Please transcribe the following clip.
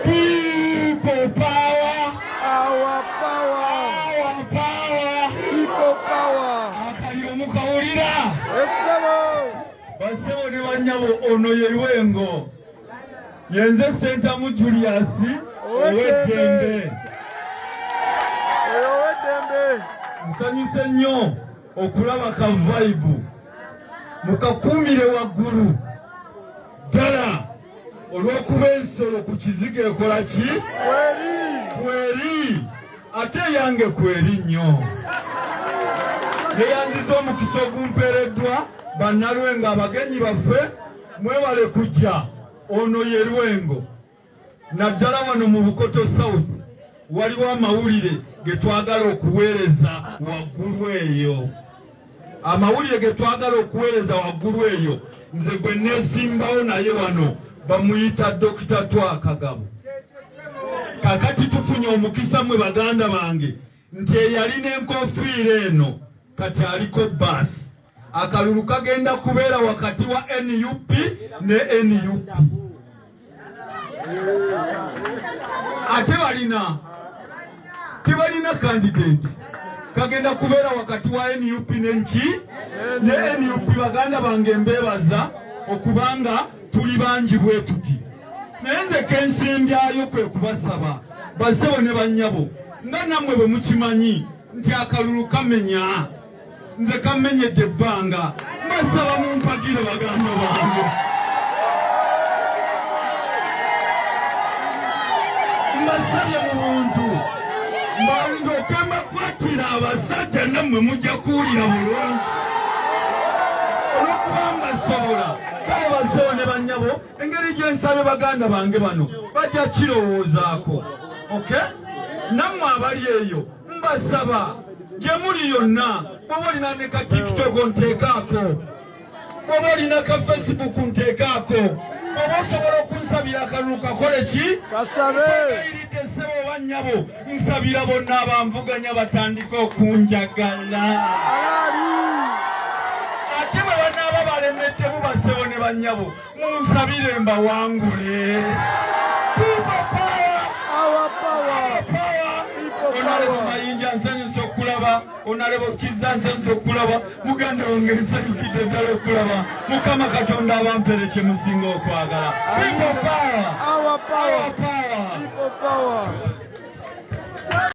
People power. Our power. Our power. People power. Akayomu kawulira. Ekitabo. Basebo ne bannyabo ono ye Lwengo. Yenze Sentamu Julius Owedembe. Owedembe. Nsanyuse nnyo okulaba ka vibe mukakuumire waggulu ddala olw'okuba ensolo ku kizigo ekola ki? Kweri. Ate yange kweri nnyo. Yeyanziza omukisa ogumpeereddwa bannalwengo abagenyi baffe mwebale kujja. Ono ye Lwengo. Naddala wano mu Bukoto South waliwo amawulire ge twagala okuweereza waggulu eyo. Amawulire ge twagala okuweereza waggulu eyo nze gwe neesimbawo naye wano bamuyita Dokita Twakagabo. Kakati tufunye omukisa mwe baganda bange nti eyalina enkofiira eno kati aliko baasi. Akalulu kagenda kubeera wakati wa NUP ne NUP. Ate tebalina candidate. Kagenda kubeera wakati wa NUP n'enki ne NUP. Baganda bange mbeebaza okubanga tuli bangi bwe tuti. Naye nze kensimbyayo kwe kubasaba basebo ne bannyabo nga nammwe bwe mukimanyi nti akalulu kamenya. Nze kamenyedde ebbanga. Mbasaba mumpagire baganda bange. Mbasabye mu buntu ndooke mbakwatira abasajja nammwe mujja kuwulira bulungi olw'okuba mbasobola. Kale basebo ne bannyabo engeri gye nsabye baganda bange bano bajja kirowoozaako. Nammwe abali eyo mbasaba gye muli yonna bw'oba olina ne ka TikTok nteekaako, bw'oba olina ka Facebook nteekaako, bw'oba osobola okunsabira akalulu kakole ki? Kasabe. Iridde ssebo oba nnyabo nsabira bonna abanvuganya batandike okunjagala. Ate bwe banaaba balemedde basebo ne bannyabo munsabire mbawangule. People power. Our power. Onalebo Mayinja nsanyusa okulaba, Onalebo Kizza nsanyusa okulaba, muganda wange nsanyukidde ddala okulaba. Mukama Katonda abampere kye musinga okwagala. People power. Our power. Our power. People power.